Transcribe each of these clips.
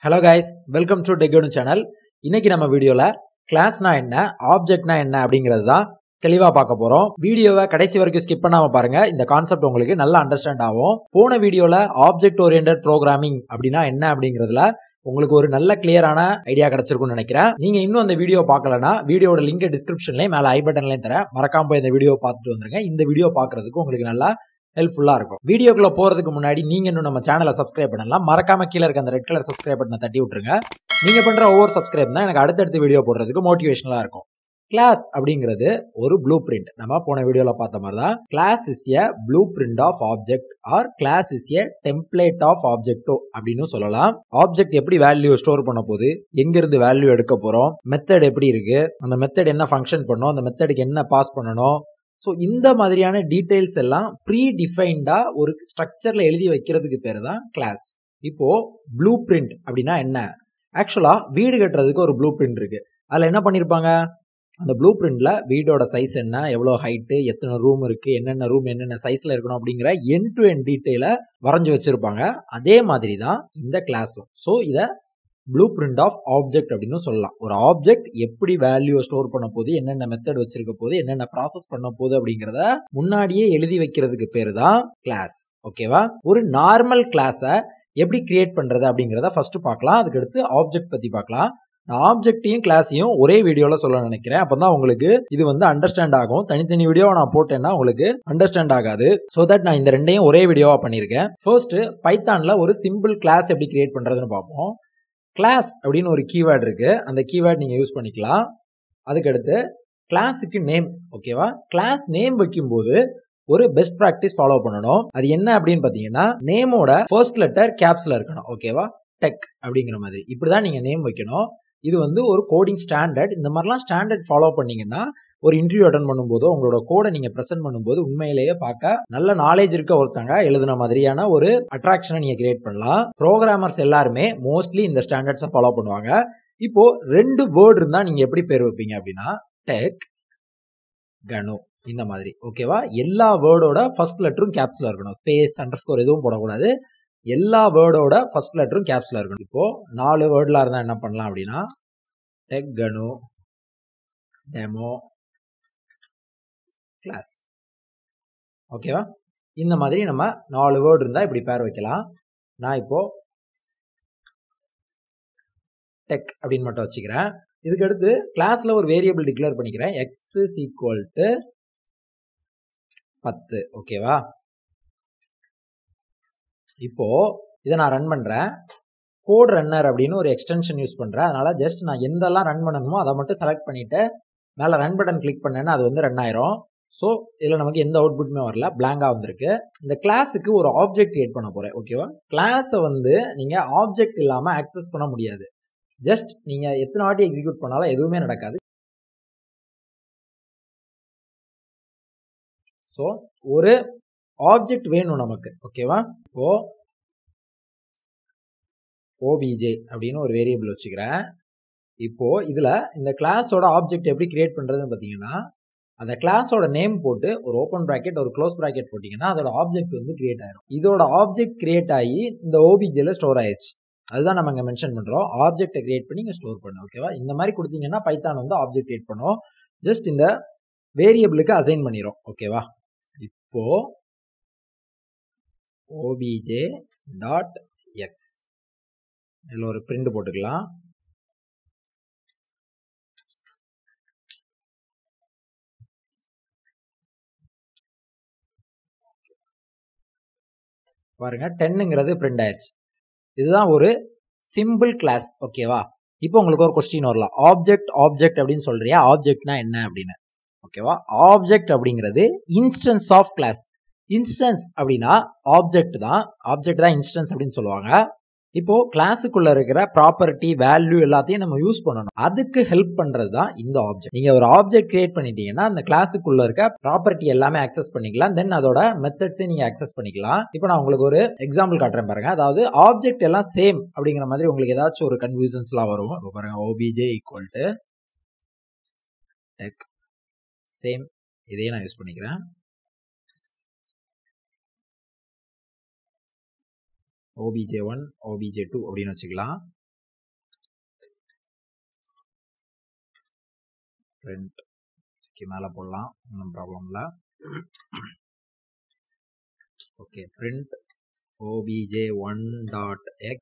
Hello guys, welcome to Ganu channel. இன்னைக்கு நம்ம வீடியோல கிளாஸ்னா என்ன, ஆப்ஜெக்ட்னா என்ன அப்படிங்கிறது தான் தெளிவா பார்க்க போறோம். வீடியோவை கடைசி வரைக்கும் ஸ்கிப் பண்ணாம பாருங்க. இந்த கான்செப்ட் உங்களுக்கு நல்லா அண்டர்ஸ்டாண்ட் ஆகும். போன வீடியோல ஆப்ஜெக்ட் ஓரியன்டட் ப்ரோக்ராமிங் அப்படின்னா என்ன அப்படிங்கிறதுல உங்களுக்கு ஒரு நல்ல கிளியரான ஐடியா கிடைச்சிருக்கும்னு நினைக்கிறேன். நீங்க இன்னும் அந்த வீடியோ பார்க்கலனா வீடியோட லிங்க் டிஸ்கிரிப்ஷன்லயும் மேல ஐ பட்டன்லயும் தரேன். மறக்காம போய் இந்த வீடியோ பார்த்துட்டு வந்துருங்க. இந்த வீடியோ பார்க்கிறதுக்கு உங்களுக்கு நல்லா ஹெல்ப்ஃபுல்லா இருக்கும். வீடியோக்குள்ள போறதுக்கு முன்னாடி நீங்க இன்னும் நம்ம சேனலை சப்ஸ்கிரைப் பண்ணலாம். மறக்காம கீழ இருக்க அந்த ரெட் கலர் சப்ஸ்கிரைப் பட்டனை தட்டி விட்டுருங்க. நீங்க பண்ற ஒவ்வொரு சப்ஸ்கிரைப் தான் எனக்கு அடுத்தடுத்த வீடியோ போடுறதுக்கு மோட்டிவேஷனலா இருக்கும். கிளாஸ் அப்படிங்கிறது ஒரு ப்ளூ பிரிண்ட். நம்ம போன வீடியோல பார்த்த மாதிரி தான் class is a blueprint of object or class is a template of ஆப்ஜெக்டோ அப்படின்னு சொல்லலாம். ஆப்ஜெக்ட் எப்படி வேல்யூ ஸ்டோர் பண்ண போகுது, எங்க இருந்து வேல்யூ எடுக்க போறோம், மெத்தட் எப்படி இருக்கு, அந்த மெத்தட் என்ன ஃபங்க்ஷன் பண்ணும், அந்த மெத்தடுக்கு என்ன பாஸ் பண்ணணும், ஸோ இந்த மாதிரியான டீடைல்ஸ் எல்லாம் ப்ரீ டிஃபைன்டா ஒரு ஸ்ட்ரக்சர்ல எழுதி வைக்கிறதுக்கு பேர் தான் கிளாஸ். இப்போ ப்ளூ பிரிண்ட் அப்படின்னா என்ன? ஆக்சுவலா வீடு கட்டுறதுக்கு ஒரு ப்ளூ பிரிண்ட் இருக்கு. அதுல என்ன பண்ணிருப்பாங்க, அந்த ப்ளூ பிரிண்ட்ல வீடோட சைஸ் என்ன, எவ்வளவு ஹைட்டு, எத்தனை ரூம் இருக்கு, என்னென்ன ரூம் என்னென்ன சைஸ்ல இருக்கணும் அப்படிங்கிற எண்ட் டு எண்ட் டீடைல வரைஞ்சு வச்சிருப்பாங்க. அதே மாதிரி தான் இந்த கிளாஸும். ஸோ இத ப்ளூ பிரிண்ட் ஆஃப் ஆப்ஜெக்ட் அப்படின்னு சொல்லலாம். ஒரு ஆப்ஜெக்ட் எப்படி வேல்யூ ஸ்டோர் பண்ண போது, என்னென்ன மெத்தட் வச்சிருக்க போது, என்னென்ன ப்ராசஸ் பண்ண போது அப்படிங்கறத முன்னாடியே எழுதி வைக்கிறதுக்கு பேரு தான் கிளாஸ். ஓகேவா? ஒரு நார்மல் கிளாஸ எப்படி கிரியேட் பண்றது அப்படிங்கறத ஃபர்ஸ்ட் பார்க்கலாம். அதுக்கு அடுத்து ஆப்ஜெக்ட் பத்தி பார்க்கலாம். நான் ஆப்ஜெக்டையும் கிளாஸையும் ஒரே வீடியோல சொல்ல நினைக்கிறேன். அப்பதான் உங்களுக்கு இது அண்டர்ஸ்டாண்ட் ஆகும். தனித்தனி வீடியோவை நான் போட்டேன்னா உங்களுக்கு அண்டர்ஸ்டாண்ட் ஆகாது. சோ தட் நான் இந்த ரெண்டையும் ஒரே வீடியோவா பண்ணிருக்கேன். ஃபர்ஸ்ட் பைத்தான்ல ஒரு சிம்பிள் கிளாஸ் எப்படி கிரியேட் பண்றதுன்னு பார்ப்போம். கிளாஸ் அப்படின்னு ஒரு கீவேர்ட் இருக்கு. அந்த கீவேர்ட் நீங்க யூஸ் பண்ணிக்கலாம். அதுக்கடுத்து கிளாஸுக்கு நேம். ஓகேவா? கிளாஸ் நேம் வைக்கும் போது ஒரு பெஸ்ட் பிராக்டிஸ் ஃபாலோ பண்ணணும். அது என்ன அப்படின்னு பாத்தீங்கன்னா, நேமோட ஃபர்ஸ்ட் லெட்டர் கேப்ஸ்ல இருக்கணும். ஓகேவா? டெக் அப்படிங்கிற மாதிரி இப்படிதான் நீங்க நேம் வைக்கணும். இது ஒரு கோடிங் ஸ்டாண்டர்ட். இந்த மாதிரிலாம் ஸ்டாண்டர்ட் ஃபாலோ பண்ணீங்கன்னா ஒரு இன்டர்வியூ அட்டன் பண்ணும்போதோ உங்களோட கோடை நீங்க பிரசன்ட் பண்ணும்போது உண்மையிலேயே பார்க்க நல்ல நாலேஜ் இருக்க ஒருத்தங்க எழுதுன மாதிரியான ஒரு அட்ராக்ஷனை நீங்க கிரியேட் பண்ணலாம். ப்ரோக்ராமர்ஸ் எல்லாருமே மோஸ்ட்லி இந்த ஸ்டாண்டர்ட்ஸை ஃபாலோ பண்ணுவாங்க. இப்போ ரெண்டு வேர்ட் இருந்தா நீங்க எப்படி பேர் வைப்பீங்க அப்படின்னா, டெக், கனு இந்த மாதிரி. ஓகேவா? எல்லா வேர்டோட ஃபர்ஸ்ட் லெட்டரும் கேப்ஸ்ல இருக்கணும். ஸ்பேஸ் அண்டர்ஸ்கோர் எதுவும் போடக்கூடாது. எல்லா வேர்டோட ஃபர்ஸ்ட் லெட்டரும் கேப்ஸ்ல இருக்கணும். இப்போ 4 வேர்ட்ல இருந்தா என்ன பண்ணலாம் அப்படின்னா, டெக், கனு, டெமோ, கிளாஸ். ஓகேவா? இந்த மாதிரி நம்ம 4 வேர்ட் இருந்தா இப்படி பேர் வைக்கலாம். நான் இப்போ டெக் அப்படின்னு மட்டும் வச்சுக்கிறேன். இதுக்கு அடுத்து கிளாஸ்ல ஒரு வேரியபிள் டிக்ளேர் பண்ணிக்கிறேன். x is equal to 10. ஓகேவா? இப்போ இதை நான் ரன் பண்றேன். கோட் ரன்னர் அப்படின்னு ஒரு எக்ஸ்டென்ஷன் யூஸ் பண்றேன். அதனால ஜஸ்ட் நான் எந்தெல்லாம் ரன் பண்ணணுமோ அதை மட்டும் செலக்ட் பண்ணிட்டு மேல ரன் பட்டன் கிளிக் பண்ணேன்னா அது ரன் ஆயிரும். ஸோ இதுல நமக்கு எந்த அவுட்புட்டுமே வரல, பிளாங்கா வந்திருக்கு. இந்த கிளாஸுக்கு ஒரு ஆப்ஜெக்ட் கிரியேட் பண்ண போறேன். ஓகேவா? கிளாஸை நீங்க ஆப்ஜெக்ட் இல்லாம ஆக்சஸ் பண்ண முடியாது. ஜஸ்ட் நீங்க எத்தனை வாட்டி எக்ஸிக்யூட் பண்ணாலும் எதுவுமே நடக்காது. ஸோ ஒரு ஆப்ஜெக்ட் வேணும் நமக்கு. ஓகேவா? இப்போ obj அப்படின்னு ஒரு வேரியபிள் வச்சுக்கிறேன். இப்போ இதுல இந்த கிளாஸோட ஆப்ஜெக்ட் எப்படி கிரியேட் பண்றதுன்னு பாத்தீங்கன்னா, அந்த கிளாஸோட நேம் போட்டு ஒரு ஓபன் பிராக்கெட் ஒரு க்ளோஸ் பிராக்கெட் போட்டீங்கன்னா அதோட ஆப்ஜெக்ட் கிரியேட் ஆயிரும். இதோட ஆப்ஜெக்ட் கிரியேட் ஆகி இந்த ஓபிஜேல ஸ்டோர் ஆயிடுச்சு. அதுதான் நம்ம இங்க மென்ஷன் பண்றோம். ஆப்ஜெக்ட் கிரியேட் பண்ணி இங்க ஸ்டோர் பண்ணு. ஓகேவா? இந்த மாதிரி கொடுத்தீங்கன்னா பைத்தான் ஆப்ஜெக்ட் கிரியேட் பண்ணும். ஜஸ்ட் இந்த வேரியபிளுக்கு அசைன் பண்ணிரும். ஓகேவா? இப்போ obj டாட் எக்ஸ் இதுல ஒரு பிரிண்ட் போட்டுக்கலாம். பாருங்க 10ங்கிறது பிரிண்ட் ஆயிடுச்சு. இதுதான் ஒரு சிம்பிள் கிளாஸ். ஓகேவா? இப்போ உங்களுக்கு ஒரு கொஸ்டின் வரலாம், ஆப்ஜெக்ட் ஆப்ஜெக்ட் அப்படின்னு சொல்றியா, ஆப்ஜெக்ட்னா என்ன அப்படின்னு. ஓகேவா? ஆப்ஜெக்ட் அப்படிங்கிறது இன்ஸ்டன்ஸ் ஆஃப் கிளாஸ். இன்ஸ்டன்ஸ் அப்படின்னா ஆப்ஜெக்ட் தான் இன்ஸ்டன்ஸ் அப்படின்னு சொல்லுவாங்க. இப்போ கிளாஸுக்குள்ள இருக்கிற ப்ராப்பர்ட்டி வேல்யூ எல்லாத்தையும் நம்ம யூஸ் பண்ணணும். அதுக்கு ஹெல்ப் பண்றது தான் இந்த ஆப்ஜெக்ட். நீங்க ஒரு ஆப்ஜெக்ட் கிரியேட் பண்ணிட்டீங்கன்னா அந்த கிளாஸுக்குள்ள இருக்க ப்ராப்பர்ட்டி எல்லாமே ஆக்சஸ் பண்ணிக்கலாம். தென் அதோட மெத்தட்ஸை நீங்க ஆக்சஸ் பண்ணிக்கலாம். இப்போ நான் உங்களுக்கு ஒரு எக்ஸாம்பிள் காட்டுறேன் பாருங்க. அதாவது ஆப்ஜெக்ட் எல்லாம் சேம் அப்படிங்கிற மாதிரி உங்களுக்கு ஏதாச்சும் ஒரு கன்ஃபியூஷன்ஸ் எல்லாம் வரும். இப்போ பாருங்க, obj equal to tech same, இதையே நான் யூஸ் பண்ணிக்கிறேன். obj1 obj2 அப்படின்னு வச்சுக்கலாம். print மேல போடலாம், ஒன்றும் ப்ராப்ளம் இல்லை. ஓகே, print obj1.x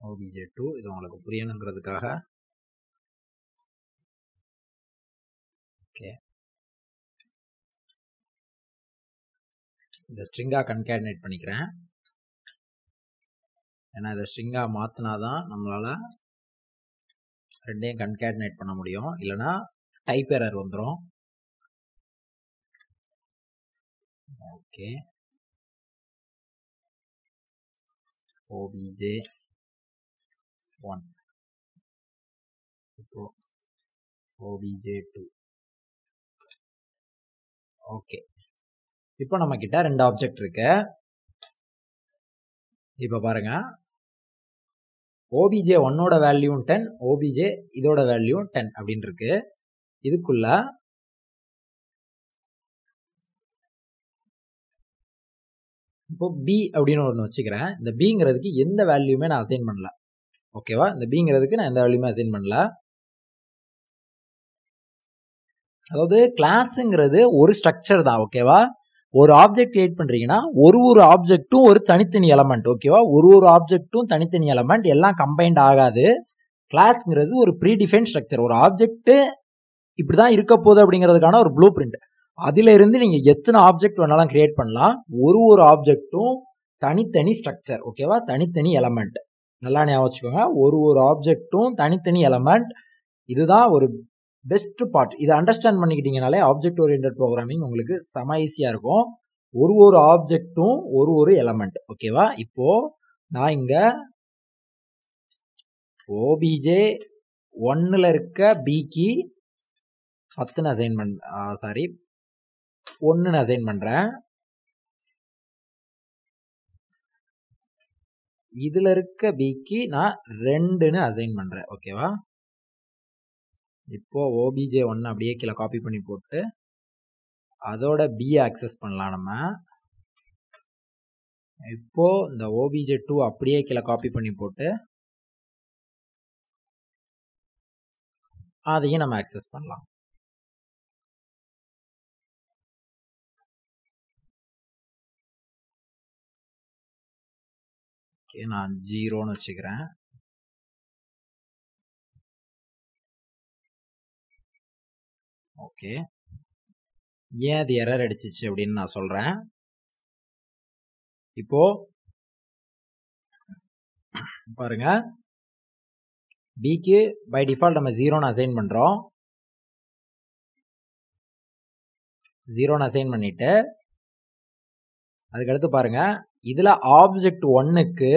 obj2, இது உங்களுக்கு புரியணுங்கிறதுக்காக. ஓகே, இந்த ஸ்ட்ரிங்கா கன்கேட்னேட் பண்ணிக்கிறேன். ஏன்னா இதை ஸ்ட்ரிங்கா மாத்தினாதான் நம்மளால ரெண்டையும் கன்கேட்னேட் பண்ண முடியும், இல்லைன்னா டைப் எரர் வந்துடும். ஓகே, obj1 இப்போ obj2. ஓகே, இப்போ நம்ம கிட்ட ரெண்டு ஆப்ஜெக்ட் இருக்கு. இப்போ பாருங்க, obj1 ஓட வேல்யூ 10, obj இதோட வேல்யூ 10 அப்படின்னு இருக்கு. இதுக்குள்ள இப்போ b அப்படின்னு ஒன்று வச்சுக்கிறேன். இந்த bங்கிறதுக்கு எந்த வேல்யூமே நான் அசைன் பண்ணல. ஓகேவா, இந்த bங்கிறதுக்கு நான் எந்த வேல்யூமே அசைன் பண்ணல. அதாவது கிளாஸ்ங்கிறது ஒரு ஸ்ட்ரக்சர் தான். ஓகேவா, ஒரு ஆப்ஜெக்ட் கிரியேட் பண்றீங்கன்னா ஒரு ஆப்ஜெக்ட்டும் ஒரு தனித்தனி எலமெண்ட். ஓகேவா, ஒரு ஆப்ஜெக்ட்டும் தனித்தனி எலமெண்ட் எல்லாம் கம்பைன்ட் ஆகாது. கிளாஸ்ங்கிறது ஒரு ப்ரீ டிஃபைன் ஸ்ட்ரக்சர். ஒரு ஆப்ஜெக்ட் இப்படிதான் இருக்க போகுது அப்படிங்கிறதுக்கான ஒரு ப்ளூ பிரிண்ட். அதுல இருந்து நீங்க எத்தனை ஆப்ஜெக்ட் வேணாலும் கிரியேட் பண்ணலாம். ஒரு ஆப்ஜெக்ட்டும் தனித்தனி ஸ்ட்ரக்சர். ஓகேவா, தனித்தனி எலமெண்ட். நல்லா ஞாபகம் வச்சுக்கோங்க, ஒரு ஆப்ஜெக்ட்டும் தனித்தனி எலமெண்ட். இதுதான் ஒரு பெஸ்ட் பார்ட். இதை அண்டர்ஸ்டாண்ட் பண்ணிக்கிட்டீங்கனாலே ஆப்ஜெக்ட் ஓரியன்டட் ப்ரோக்ராமிங் உங்களுக்கு செம ஈஸியா இருக்கும். ஒரு ஆப்ஜெக்ட்டும் ஒரு எலமெண்ட். ஓகேவா, இப்போ நான் இங்க obj1ல இருக்க bக்கு 10 அசைன் சாரி 1 அசைன் பண்றேன். இதுல இருக்க bக்கு நான் 2 அசைன் பண்றேன். ஓகேவா, இப்போ obj1 அப்படியே கீழே காப்பி பண்ணி போட்டு அதோட b ஆக்சஸ் பண்ணலாம் நம்ம. இப்போ இந்த obj2 அப்படியே கீழே காப்பி பண்ணி போட்டு அதையும் நம்ம ஆக்சஸ் பண்ணலாம். ஓகே, நான் 0ன்னு வச்சுக்கிறேன். ஓகே, ஏன் அது எரர் அடிச்சிச்சு அப்படின்னு நான் சொல்றேன். இப்போ பாருங்க, bக்கு பை டிஃபால்ட் நம்ம 0ன்னு அசைன் பண்றோம். 0ன்னு அசைன் பண்ணிட்டு அதுக்கடுத்து பாருங்க, இதுல ஆப்ஜெக்ட் 1க்கு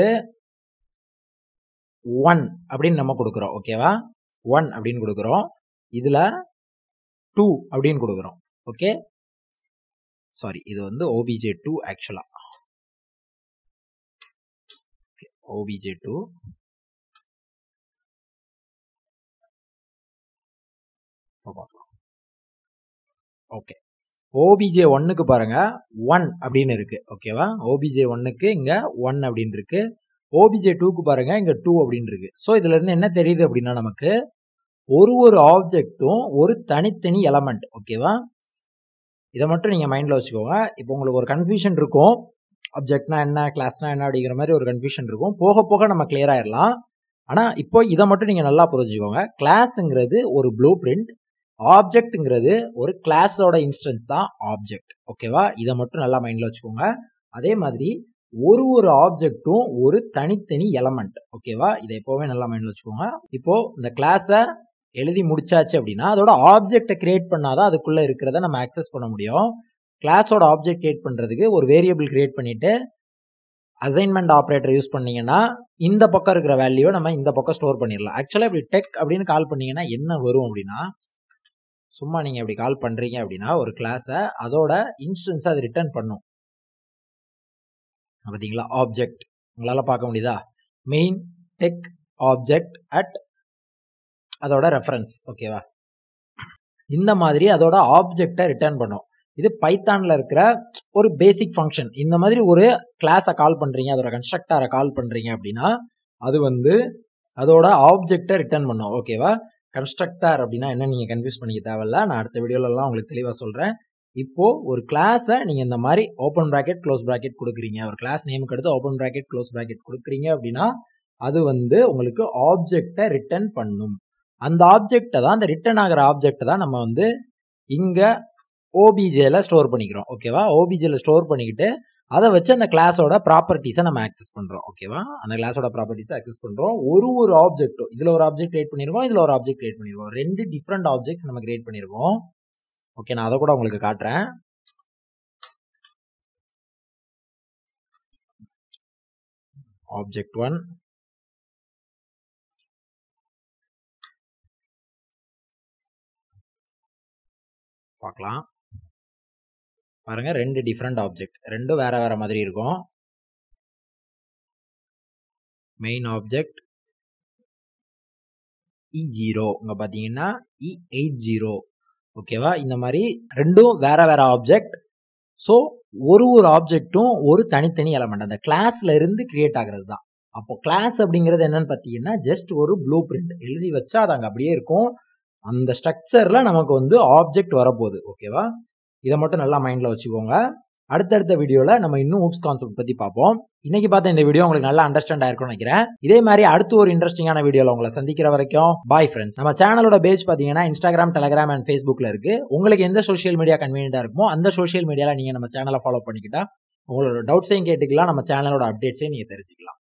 1 அப்படின்னு நம்ம கொடுக்குறோம். ஓகேவா, 1 அப்படின்னு கொடுக்குறோம். இதுல 2 அப்படின்னு கொடுக்குறோம். ஓகே, சாரி, இது வந்து obj2 ஆக்சுவலா. obj2 ஓகே, obj1க்கு பாருங்க 1 அப்படின்னு இருக்கு. ஓகேவா, obj1க்கு இங்க 1 அப்படின்னு இருக்கு. obj2க்கு பாருங்க இங்க 2 அப்படின்னு இருக்கு. சோ இதுல இருந்து என்ன தெரியுது அப்படின்னா, நமக்கு ஒரு ஆப்ஜெக்டும் ஒரு தனித்தனி எலமெண்ட். ஓகேவா, இதை மட்டும் நீங்க மைண்ட்ல வச்சுக்கோங்க. இப்போ உங்களுக்கு ஒரு கன்ஃபியூஷன் இருக்கும், ஆப்ஜெக்ட்னா என்ன, கிளாஸ்னா என்ன அப்படிங்கிற மாதிரி ஒரு கன்ஃபியூஷன் இருக்கும். போக போக நம்ம கிளியர் ஆயிடலாம். ஆனா இப்போ இதை மட்டும் நீங்க நல்லா புரிஞ்சுக்கோங்க. கிளாஸ்ங்கிறது ஒரு ப்ளூ பிரிண்ட், ஆப்ஜெக்ட்ங்கிறது ஒரு கிளாஸோட இன்ஸ்டன்ஸ் தான் ஆப்ஜெக்ட். ஓகேவா, இதை மட்டும் நல்லா மைண்ட்ல வச்சுக்கோங்க. அதே மாதிரி ஒரு ஆப்ஜெக்டும் ஒரு தனித்தனி எலமெண்ட். ஓகேவா, இதை எப்பவுமே நல்லா மைண்ட்ல வச்சுக்கோங்க. இப்போ இந்த கிளாஸை எழுதி முடிச்சாச்சு அப்படின்னா அதோட ஆப்ஜெக்டை கிரியேட் பண்ணாதான் அதுக்குள்ள இருக்கிறத நம்ம ஆக்சஸ் பண்ண முடியும். கிளாஸோட ஆப்ஜெக்ட் கிரியேட் பண்றதுக்கு ஒரு வேரியபிள் கிரியேட் பண்ணிட்டு அசைன்மெண்ட் ஆபரேட்டர் யூஸ் பண்ணீங்கன்னா இந்த பக்கம் இருக்கிற வேல்யூவை நம்ம இந்த பக்கம் ஸ்டோர் பண்ணிடலாம். ஆக்சுவலா இப்படி டெக் அப்படின்னு கால் பண்ணீங்கன்னா என்ன வரும் அப்படின்னா, சும்மா நீங்க இப்படி கால் பண்றீங்க அப்படின்னா ஒரு கிளாஸை அதோட இன்ஸ்டன்ஸ் அது ரிட்டர்ன் பண்ணும். பாத்தீங்களா, ஆப்ஜெக்ட் உங்களால பார்க்க முடியுதா, மெயின் டெக் ஆப்ஜெக்ட் அட் அதோட ரெஃபரன்ஸ். ஓகேவா, இந்த மாதிரி அதோட ஆப்ஜெக்டை ரிட்டர்ன் பண்ணும். இது பைத்தான்ல இருக்கிற ஒரு பேசிக் ஃபங்க்ஷன். இந்த மாதிரி ஒரு கிளாஸை கால் பண்றீங்க, அதோட கன்ஸ்ட்ரக்டரை கால் பண்றீங்க அப்படின்னா அது வந்து அதோட ஆப்ஜெக்டை ரிட்டர்ன் பண்ணும். ஓகேவா? கன்ஸ்ட்ரக்டர் அப்படின்னா என்ன நீங்க கன்ஃபியூஸ் பண்ணிக்க தேவையில்ல. நான் அடுத்த வீடியோல எல்லாம் உங்களுக்கு தெளிவா சொல்றேன். இப்போ ஒரு கிளாஸை நீங்க இந்த மாதிரி ஓப்பன் பிராக்கெட் க்ளோஸ் பிராக்கெட் கொடுக்குறீங்க, ஒரு கிளாஸ் நேமுக்கு அடுத்து ஓப்பன் பிராக்கெட் க்ளோஸ் பிராக்கெட் கொடுக்குறீங்க அப்படின்னா அது வந்து உங்களுக்கு ஆப்ஜெக்டை ரிட்டர்ன் பண்ணும். அந்த ஆப்ஜெக்டை தான், அந்த ரிட்டர்ன் ஆகிற ஆப்ஜெக்டை தான் நம்ம வந்து இங்க ஓபிஜேல ஸ்டோர் பண்ணிக்கிறோம். ஓகேவா? ஓபிஜேல ஸ்டோர் பண்ணிக்கிட்டு அதை வச்சு அந்த கிளாஸோட ப்ராப்பர்ட்டிஸை நம்ம ஆக்சஸ் பண்றோம். ஓகேவா? அந்த கிளாஸோட ப்ராப்பர்ட்டிஸை ஆக்சஸ் பண்றோம். ஒரு ஆப்ஜெக்டும், இதுல ஒரு ஆப்ஜெக்ட் கிரியேட் பண்ணிருக்கோம், இதுல ஒரு ஆப்ஜெக்ட் கிரியேட் பண்ணிருக்கோம். 2 டிஃப்ரெண்ட் ஆப்ஜெக்ட்ஸ் நம்ம கிரியேட் பண்ணிருக்கோம். ஓகே, நான் அதை கூட உங்களுக்கு காட்டுறேன். ஆப்ஜெக்ட் 1, பார்க்கலாம். பாருங்க, 2 டிஃப்ரெண்ட் ஆப்ஜெக்ட், ரெண்டும் வேற வேற மாதிரி இருக்கும். மெயின் ஆப்ஜெக்ட் E0, இங்க பாத்தீங்கன்னா E80. ஓகேவா? இந்த மாதிரி ரெண்டும் வேற வேற ஆப்ஜெக்ட். ஸோ ஒரு ஆப்ஜெக்டும் ஒரு தனித்தனி எலமெண்ட் அந்த கிளாஸ்ல இருந்து கிரியேட் ஆகிறது தான். அப்போ கிளாஸ் அப்படிங்கிறது என்னன்னு பார்த்தீங்கன்னா ஜஸ்ட் ஒரு ப்ளூ பிரிண்ட் எழுதி வச்சா அது அங்கே அப்படியே இருக்கும். அந்த ஸ்ட்ரக்சர்ல நமக்கு வந்து ஆப்ஜெக்ட் வரப்போகுது. ஓகேவா? இதை மட்டும் நல்லா மைண்ட்ல வச்சுக்கோங்க. அடுத்தடுத்த வீடியோல நம்ம இன்னும் ஊப்ஸ் கான்செப்ட் பத்தி பார்ப்போம். இன்னைக்கு பார்த்த இந்த வீடியோ உங்களுக்கு நல்லா அண்டர்ஸ்டாண்ட் ஆயிருக்கும்னு நினைக்கிறேன். இதே மாதிரி அடுத்து ஒரு இன்ட்ரெஸ்டிங்கான வீடியோல உங்களை சந்திக்கிற வரைக்கும் பாய் ஃப்ரெண்ட்ஸ். நம்ம சேனலோட பேஜ் பாத்தீங்கன்னா இன்ஸ்டாகிராம், டெலிகிராம் அண்ட் ஃபேஸ்புக்ல இருக்கு. உங்களுக்கு எந்த சோஷியல் மீடியா கன்வீனியன்டா இருக்குமோ அந்த சோஷியல் மீடியால நீங்க நம்ம சேனலை ஃபாலோ பண்ணிக்கிட்டா உங்களோட டவுட்ஸையும் கேட்டுக்கலாம், நம்ம சேனலோட அப்டேட்ஸையும் நீங்க தெரிஞ்சுக்கலாம்.